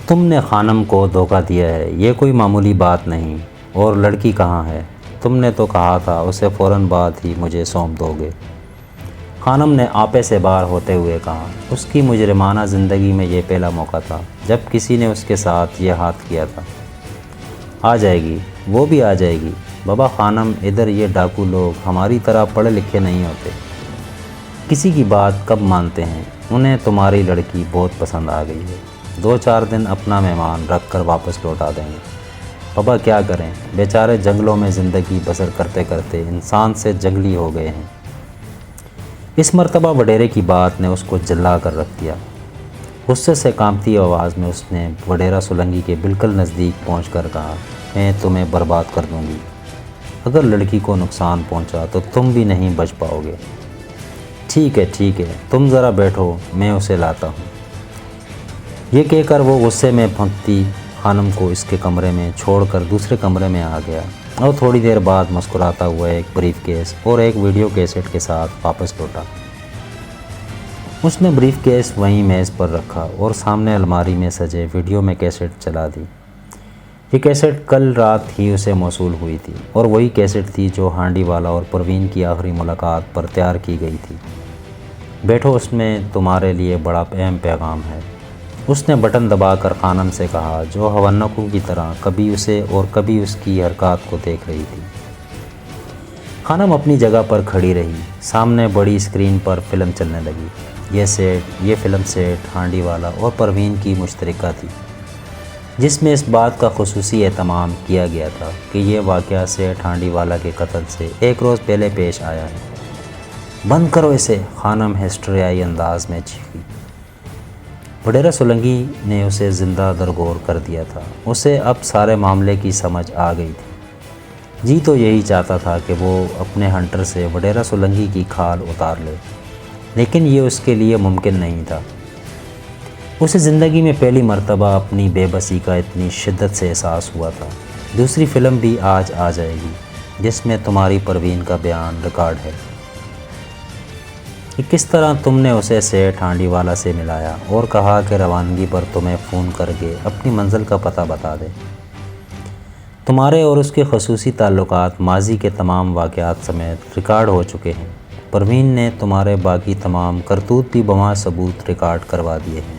تم نے خانم کو دھوکہ دیا ہے، یہ کوئی معمولی بات نہیں۔ اور لڑکی کہاں ہے؟ تم نے تو کہا تھا اسے فوراً بعد ہی مجھے سونپ دو گے۔ خانم نے آپے سے باہر ہوتے ہوئے کہا، اس کی مجرمانہ زندگی میں یہ پہلا موقع تھا جب کسی نے اس کے ساتھ یہ ہاتھ کیا تھا۔ آ جائے گی، وہ بھی آ جائے گی۔ بابا خانم، ادھر یہ ڈاکو لوگ ہماری طرح پڑھے لکھے نہیں ہوتے، کسی کی بات کب مانتے ہیں۔ انہیں تمہاری لڑکی بہت پسند آ گئی ہے، 2-4 دن اپنا مہمان رکھ کر واپس لوٹا دیں گے۔ بابا کیا کریں، بیچارے جنگلوں میں زندگی بسر کرتے کرتے انسان سے جنگلی ہو گئے ہیں۔ اس مرتبہ وڈیرے کی بات نے اس کو جلا کر رکھ دیا۔ غصے سے کانپتی آواز میں اس نے وڈیرا سولنگی کے بالکل نزدیک پہنچ کر کہا، میں تمہیں برباد کر دوں گی۔ اگر لڑکی کو نقصان پہنچا تو تم بھی نہیں بچ پاؤ گے۔ ٹھیک ہے، تم ذرا بیٹھو، میں اسے لاتا ہوں۔ یہ کہہ کر وہ غصے میں پھنکتی خانم کو اس کے کمرے میں چھوڑ کر دوسرے کمرے میں آ گیا اور تھوڑی دیر بعد مسکراتا ہوا ایک بریف کیس اور ایک ویڈیو کیسٹ کے ساتھ واپس لوٹا۔ اس نے بریف کیس وہیں میز پر رکھا اور سامنے الماری میں سجے ویڈیو میں کیسٹ چلا دی۔ یہ کیسٹ کل رات ہی اسے موصول ہوئی تھی اور وہی کیسٹ تھی جو ہانڈی والا اور پروین کی آخری ملاقات پر تیار کی گئی تھی۔ بیٹھو، اس میں تمہارے لیے بڑا اہم پیغام ہے، اس نے بٹن دبا کر خانم سے کہا، جو حونکوں کی طرح کبھی اسے اور کبھی اس کی حرکات کو دیکھ رہی تھی۔ خانم اپنی جگہ پر کھڑی رہی۔ سامنے بڑی اسکرین پر فلم چلنے لگی۔ یہ فلم سیٹ ہانڈی والا اور پروین کی مشترکہ تھی، جس میں اس بات کا خصوصی اہتمام کیا گیا تھا کہ یہ واقعہ سیٹ ہانڈی والا کے قتل سے 1 روز پہلے پیش آیا ہے۔ بند کرو اسے، خانم ہسٹریائی انداز میں چیخی۔ وڈیرا سولنگی نے اسے زندہ درگور کر دیا تھا۔ اسے اب سارے معاملے کی سمجھ آ گئی تھی۔ جی تو یہی چاہتا تھا کہ وہ اپنے ہنٹر سے وڈیرا سولنگی کی کھال اتار لے، لیکن یہ اس کے لیے ممکن نہیں تھا۔ اسے زندگی میں پہلی مرتبہ اپنی بے بسی کا اتنی شدت سے احساس ہوا تھا۔ دوسری فلم بھی آج آ جائے گی، جس میں تمہاری پروین کا بیان ریکارڈ ہے کہ کس طرح تم نے اسے سیٹ ہانڈی والا سے ملایا اور کہا کہ روانگی پر تمہیں فون کر کے اپنی منزل کا پتہ بتا دے۔ تمہارے اور اس کے خصوصی تعلقات ماضی کے تمام واقعات سمیت ریکارڈ ہو چکے ہیں۔ پروین نے تمہارے باقی تمام کرتوت بھی بما ثبوت ریکارڈ کروا دیے ہیں۔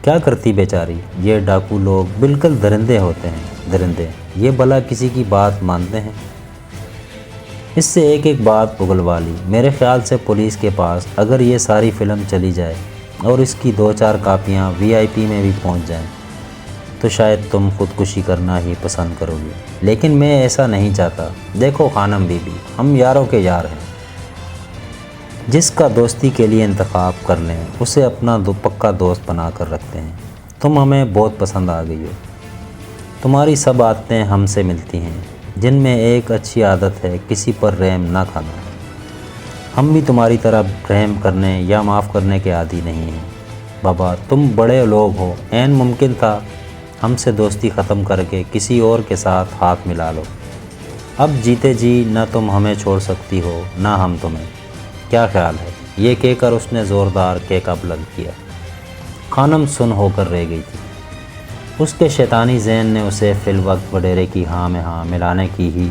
کیا کرتی بیچاری، یہ ڈاکو لوگ بالکل درندے ہوتے ہیں، درندے، یہ بھلا کسی کی بات مانتے ہیں؟ اس سے ایک بات اگلوا لی۔ میرے خیال سے پولیس کے پاس اگر یہ ساری فلم چلی جائے اور اس کی 2-4 کاپیاں VIP میں بھی پہنچ جائیں تو شاید تم خودکشی کرنا ہی پسند کرو گی، لیکن میں ایسا نہیں چاہتا۔ دیکھو خانم بی بی، ہم یاروں کے یار ہیں۔ جس کا دوستی کے لیے انتخاب کر لیں اسے اپنا پکا دوست بنا کر رکھتے ہیں۔ تم ہمیں بہت پسند آ گئی ہو۔ تمہاری سب عادتیں ہم سے ملتی ہیں، جن میں ایک اچھی عادت ہے کسی پر رحم نہ کھانا۔ ہم بھی تمہاری طرح رحم کرنے یا معاف کرنے کے عادی نہیں ہیں۔ بابا تم بڑے لوگ ہو، عین ممکن تھا ہم سے دوستی ختم کر کے کسی اور کے ساتھ ہاتھ ملا لو۔ اب جیتے جی نہ تم ہمیں چھوڑ سکتی ہو نہ ہم تمہیں۔ کیا خیال ہے؟ یہ کہہ کر اس نے زوردار کیکا بلند کیا۔ خانم سن ہو کر رہ گئی تھی۔ اس کے شیطانی ذہن نے اسے فی الوقت وڈیرے کی ہاں میں ہاں ملانے کی ہی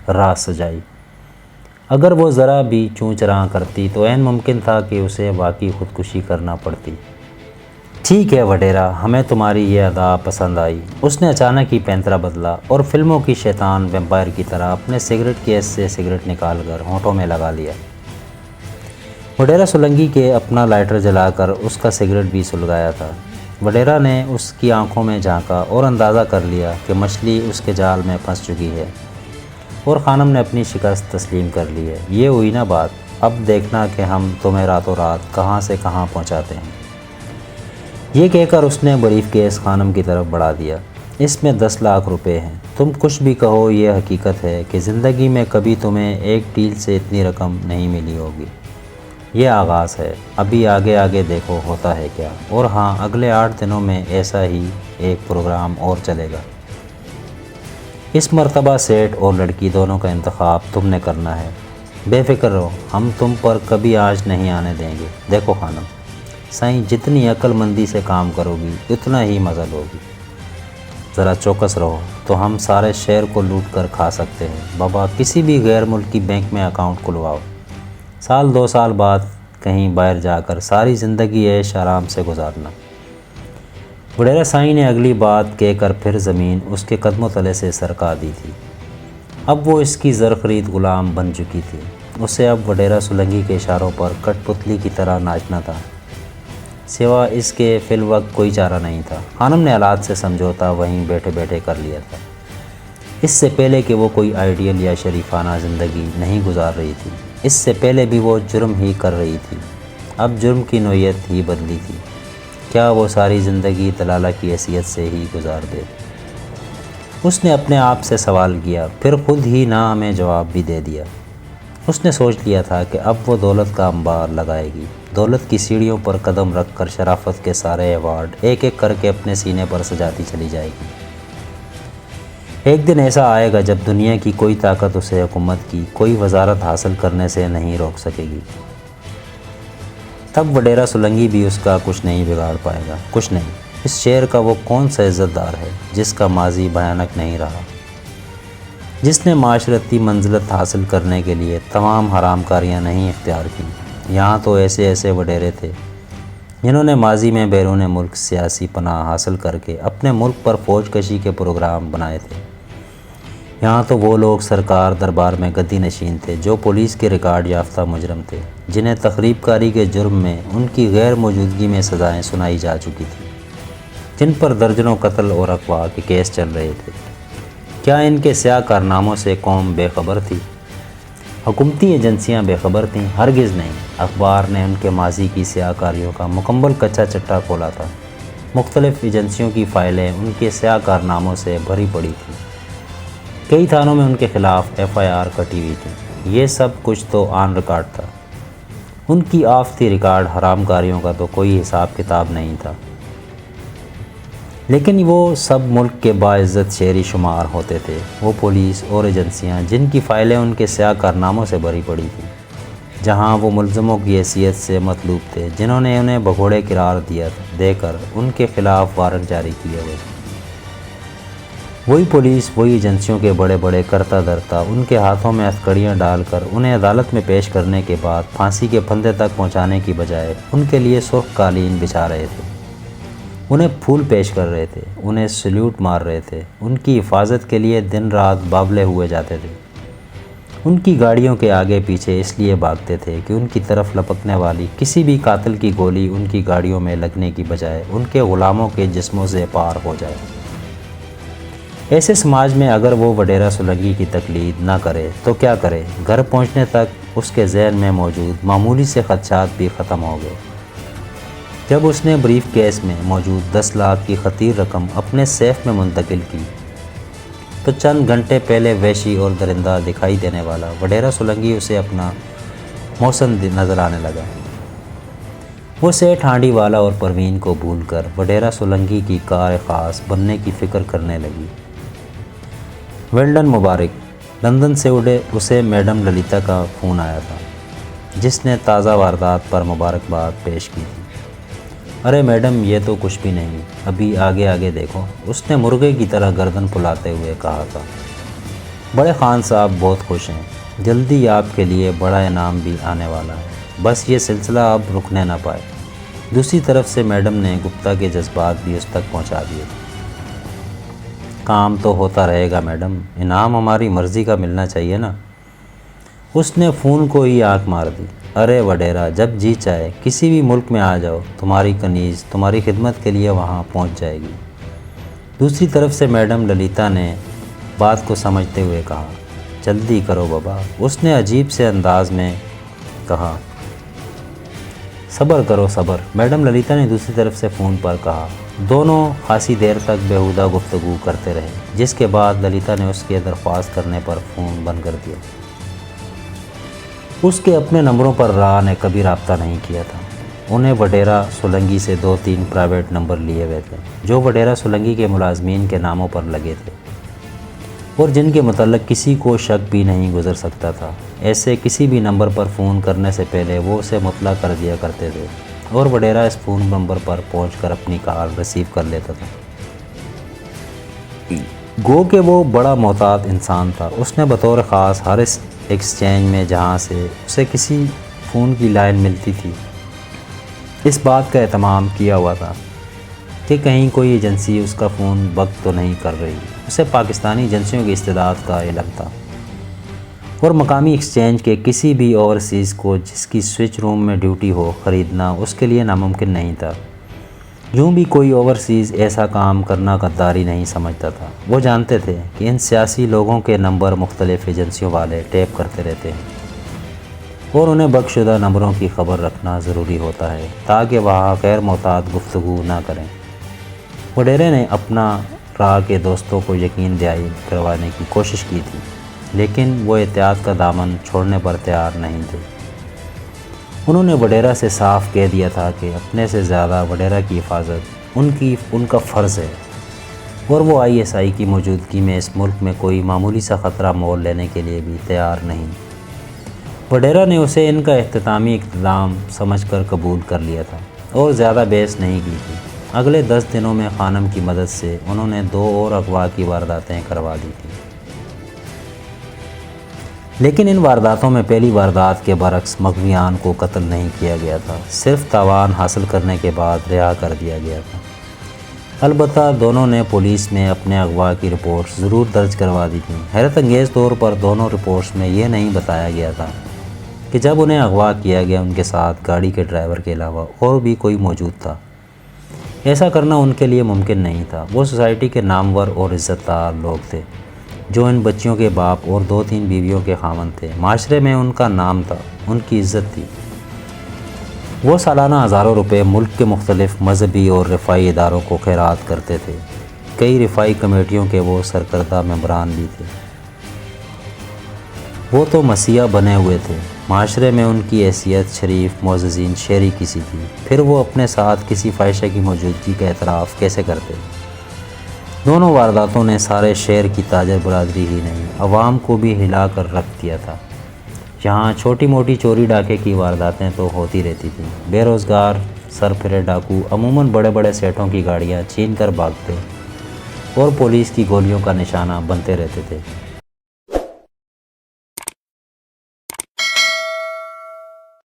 راہ سجائی۔ اگر وہ ذرا بھی چوں چراں کرتی تو عین ممکن تھا کہ اسے واقعی خودکشی کرنا پڑتی۔ ٹھیک ہے وڈیرا، ہمیں تمہاری یہ ادا پسند آئی۔ اس نے اچانک ہی پینترا بدلا اور فلموں کی شیطان ویمپائر کی طرح اپنے سگریٹ کیس سے سگریٹ نکال کر ہونٹوں میں لگا لیا۔ وڈیرا سولنگی کے اپنا لائٹر جلا کر اس کا سگریٹ بھی سلگایا تھا۔ وڈیرا نے اس کی آنکھوں میں جھانکا اور اندازہ کر لیا کہ مچھلی اس کے جال میں پھنس چکی ہے اور خانم نے اپنی شکست تسلیم کر لی ہے۔ یہ ہوئی نا بات، اب دیکھنا کہ ہم تمہیں راتوں رات کہاں سے کہاں پہنچاتے ہیں۔ یہ کہہ کر اس نے بریف کیس خانم کی طرف بڑھا دیا۔ اس میں 10 لاکھ روپے ہیں۔ تم کچھ بھی کہو، یہ حقیقت ہے کہ زندگی میں کبھی تمہیں ایک ڈیل سے اتنی رقم نہیں ملی ہوگی۔ یہ آغاز ہے، ابھی آگے آگے دیکھو ہوتا ہے کیا۔ اور ہاں، اگلے 8 دنوں میں ایسا ہی ایک پروگرام اور چلے گا۔ اس مرتبہ سیٹ اور لڑکی دونوں کا انتخاب تم نے کرنا ہے۔ بے فکر رہو، ہم تم پر کبھی آنچ نہیں آنے دیں گے۔ دیکھو خانم، سائیں جتنی عقل مندی سے کام کرو گی اتنا ہی مزہ لوگی۔ ذرا چوکس رہو تو ہم سارے شہر کو لوٹ کر کھا سکتے ہیں۔ بابا کسی بھی غیر ملکی بینک میں اکاؤنٹ کھلواؤ، سال 2 سال بعد کہیں باہر جا کر ساری زندگی عیش آرام سے گزارنا۔ وڈیرا سائیں نے اگلی بات کہہ کر پھر زمین اس کے قدموں تلے سے سرکا دی تھی۔ اب وہ اس کی زر خرید غلام بن چکی تھی۔ اسے اب وڈیرا سولنگی کے اشاروں پر کٹ پتلی کی طرح ناچنا تھا، سوا اس کے فی الوقت کوئی چارہ نہیں تھا۔ خانم نے حالات سے سمجھوتا وہیں بیٹھے بیٹھے کر لیا تھا، اس سے پہلے کہ وہ کوئی آئیڈیل یا شریفانہ زندگی نہیں گزار رہی تھی۔ اس سے پہلے بھی وہ جرم ہی کر رہی تھی، اب جرم کی نوعیت ہی بدلی تھی۔ کیا وہ ساری زندگی دلالہ کی حیثیت سے ہی گزار دے؟ اس نے اپنے آپ سے سوال کیا، پھر خود ہی نہ ہمیں جواب بھی دے دیا۔ اس نے سوچ لیا تھا کہ اب وہ دولت کا انبار لگائے گی، دولت کی سیڑھیوں پر قدم رکھ کر شرافت کے سارے ایوارڈ ایک ایک کر کے اپنے سینے پر سجاتی چلی جائے گی۔ ایک دن ایسا آئے گا جب دنیا کی کوئی طاقت اسے حکومت کی کوئی وزارت حاصل کرنے سے نہیں روک سکے گی۔ تب وڈیرا سولنگی بھی اس کا کچھ نہیں بگاڑ پائے گا، کچھ نہیں۔ اس شہر کا وہ کون سا عزت دار ہے جس کا ماضی بھیانک نہیں رہا، جس نے معاشرتی منزلت حاصل کرنے کے لیے تمام حرام کاریاں نہیں اختیار کی؟ یہاں تو ایسے ایسے وڈیرے تھے جنہوں نے ماضی میں بیرون ملک سیاسی پناہ حاصل کر کے اپنے ملک پر فوج کشی کے پروگرام بنائے تھے۔ یہاں تو وہ لوگ سرکار دربار میں گدی نشین تھے جو پولیس کے ریکارڈ یافتہ مجرم تھے، جنہیں تخریب کاری کے جرم میں ان کی غیر موجودگی میں سزائیں سنائی جا چکی تھیں، جن پر درجنوں قتل اور اغوا کے کیس چل رہے تھے۔ کیا ان کے سیاہ کارناموں سے قوم بے خبر تھی؟ حکومتی ایجنسیاں بے خبر تھیں؟ ہرگز نہیں۔ اخبار نے ان کے ماضی کی سیاہ کاریوں کا مکمل کچا چٹا کھولا تھا۔ مختلف ایجنسیوں کی فائلیں ان کے سیاہ کارناموں سے بھری پڑی تھیں، کئی تھانوں میں ان کے خلاف FIR کٹی ہوئی تھی۔ یہ سب کچھ تو آن ریکارڈ تھا۔ ان کی آفتی ریکارڈ حرام کاریوں کا تو کوئی حساب کتاب نہیں تھا، لیکن وہ سب ملک کے باعزت شہری شمار ہوتے تھے۔ وہ پولیس اور ایجنسیاں جن کی فائلیں ان کے سیاہ کارناموں سے بھری پڑی تھیں، جہاں وہ ملزموں کی حیثیت سے مطلوب تھے، جنہوں نے انہیں بھگوڑے قرار دے کر ان کے خلاف وارنٹ جاری کیے ہوئے تھے۔ وہی پولیس، وہی ایجنسیوں کے بڑے بڑے کرتا دھرتا ان کے ہاتھوں میں ہتھکڑیاں ڈال کر انہیں عدالت میں پیش کرنے کے بعد پھانسی کے پھندے تک پہنچانے کی بجائے ان کے لیے سرخ قالین بچھا رہے تھے، انہیں پھول پیش کر رہے تھے، انہیں سلیوٹ مار رہے تھے، ان کی حفاظت کے لیے دن رات بابلے ہوئے جاتے تھے، ان کی گاڑیوں کے آگے پیچھے اس لیے بھاگتے تھے کہ ان کی طرف لپکنے والی کسی بھی قاتل کی گولی ان کی گاڑیوں میں لگنے کی بجائے ان کے غلاموں کے جسموں سے پار ہو جائے۔ ایسے سماج میں اگر وہ وڈیرا سولنگی کی تقلید نہ کرے تو کیا کرے؟ گھر پہنچنے تک اس کے ذہن میں موجود معمولی سے خدشات بھی ختم ہو گئے۔ جب اس نے بریف کیس میں موجود 10 لاکھ کی خطیر رقم اپنے سیف میں منتقل کی تو چند گھنٹے پہلے وحشی اور درندہ دکھائی دینے والا وڈیرا سولنگی اسے اپنا محسن نظر آنے لگا۔ وہ سیٹھ ہانڈی والا اور پروین کو بھول کر وڈیرا سولنگی کی کار خاص بننے کی فکر کرنے لگی۔ ویلڈن مبارک۔ لندن سے اڑے اسے میڈم للیتا کا فون آیا تھا، جس نے تازہ واردات پر مبارکباد پیش کی تھی۔ ارے میڈم، یہ تو کچھ بھی نہیں، ابھی آگے آگے دیکھو، اس نے مرغے کی طرح گردن پھلاتے ہوئے کہا تھا۔ بڑے خان صاحب بہت خوش ہیں، جلدی آپ کے لیے بڑا انعام بھی آنے والا ہے، بس یہ سلسلہ اب رکنے نہ پائے۔ دوسری طرف سے میڈم نے گپتا کے جذبات بھی اس تک پہنچا دیے تھے۔ کام تو ہوتا رہے گا میڈم، انعام ہماری مرضی کا ملنا چاہیے نا۔ اس نے فون کو ہی آنکھ مار دی۔ ارے وڈیرا، جب جی چاہے کسی بھی ملک میں آ جاؤ، تمہاری کنیز تمہاری خدمت کے لیے وہاں پہنچ جائے گی۔ دوسری طرف سے میڈم للیتا نے بات کو سمجھتے ہوئے کہا، جلدی کرو بابا۔ اس نے عجیب سے انداز میں کہا، صبر کرو صبر۔ میڈم للیتا نے دوسری طرف سے فون پر کہا۔ دونوں خاصی دیر تک بیہودہ گفتگو کرتے رہے، جس کے بعد للیتا نے اس کے درخواست کرنے پر فون بند کر دیا۔ اس کے اپنے نمبروں پر راہ نے کبھی رابطہ نہیں کیا تھا۔ انہیں وڈیرا سولنگی سے 2-3 پرائیویٹ نمبر لیے ہوئے تھے، جو وڈیرا سولنگی کے ملازمین کے ناموں پر لگے تھے اور جن کے متعلق کسی کو شک بھی نہیں گزر سکتا تھا۔ ایسے کسی بھی نمبر پر فون کرنے سے پہلے وہ اسے مطلع کر دیا کرتے تھے اور وڈیرا اس فون نمبر پر پہنچ کر اپنی کال ریسیو کر لیتا تھا۔ گو کہ وہ بڑا محتاط انسان تھا، اس نے بطور خاص ہر اس ایکسچینج میں جہاں سے اسے کسی فون کی لائن ملتی تھی اس بات کا اہتمام کیا ہوا تھا کہ کہیں کوئی ایجنسی اس کا فون وقت تو نہیں کر رہی۔ اسے پاکستانی ایجنسیوں کی استعداد کا علم تھا اور مقامی ایکسچینج کے کسی بھی اوورسیز کو جس کی سوئچ روم میں ڈیوٹی ہو خریدنا اس کے لیے ناممکن نہیں تھا۔ یوں بھی کوئی اوورسیز ایسا کام کرنا غداری نہیں سمجھتا تھا۔ وہ جانتے تھے کہ ان سیاسی لوگوں کے نمبر مختلف ایجنسیوں والے ٹیپ کرتے رہتے ہیں اور انہیں بک شدہ نمبروں کی خبر رکھنا ضروری ہوتا ہے تاکہ وہاں غیر محتاط گفتگو نہ کریں۔ وڈیرے نے اپنا راہ کے دوستوں کو یقین دہانی کروانے کی کوشش کی تھی، لیکن وہ احتیاط کا دامن چھوڑنے پر تیار نہیں تھے۔ انہوں نے وڈیرا سے صاف کہہ دیا تھا کہ اپنے سے زیادہ وڈیرا کی حفاظت ان کا فرض ہے اور وہ ISI کی موجودگی میں اس ملک میں کوئی معمولی سا خطرہ مول لینے کے لیے بھی تیار نہیں۔ وڈیرا نے اسے ان کا اختتامی اقدام سمجھ کر قبول کر لیا تھا اور زیادہ بحث نہیں کی تھی۔ اگلے 10 دنوں میں خانم کی مدد سے انہوں نے 2 اور اغوا کی وارداتیں کروا دی تھیں، لیکن ان وارداتوں میں پہلی واردات کے برعکس مغویان کو قتل نہیں کیا گیا تھا، صرف تاوان حاصل کرنے کے بعد رہا کر دیا گیا تھا۔ البتہ دونوں نے پولیس میں اپنے اغوا کی رپورٹس ضرور درج کروا دی تھیں۔ حیرت انگیز طور پر دونوں رپورٹس میں یہ نہیں بتایا گیا تھا کہ جب انہیں اغوا کیا گیا ان کے ساتھ گاڑی کے ڈرائیور کے علاوہ اور بھی کوئی موجود تھا۔ ایسا کرنا ان کے لیے ممکن نہیں تھا۔ وہ سوسائٹی کے نامور اور عزت دار لوگ تھے جو ان بچیوں کے باپ اور 2-3 بیویوں کے خاوند تھے۔ معاشرے میں ان کا نام تھا، ان کی عزت تھی۔ وہ سالانہ ہزاروں روپے ملک کے مختلف مذہبی اور رفاہی اداروں کو خیرات کرتے تھے۔ کئی رفاہی کمیٹیوں کے وہ سرکردہ ممبران بھی تھے۔ وہ تو مسیحا بنے ہوئے تھے۔ معاشرے میں ان کی حیثیت شریف معززین شہری کسی تھی، پھر وہ اپنے ساتھ کسی فاحشہ کی موجودگی کا اعتراف کیسے کرتے؟ دونوں وارداتوں نے سارے شہر کی تاجر برادری ہی نہیں، عوام کو بھی ہلا کر رکھ دیا تھا۔ یہاں چھوٹی موٹی چوری ڈاکے کی وارداتیں تو ہوتی رہتی تھیں۔ بے روزگار سر پھرے ڈاکو عموماً بڑے بڑے سیٹوں کی گاڑیاں چھین کر بھاگتے اور پولیس کی گولیوں کا نشانہ بنتے رہتے تھے۔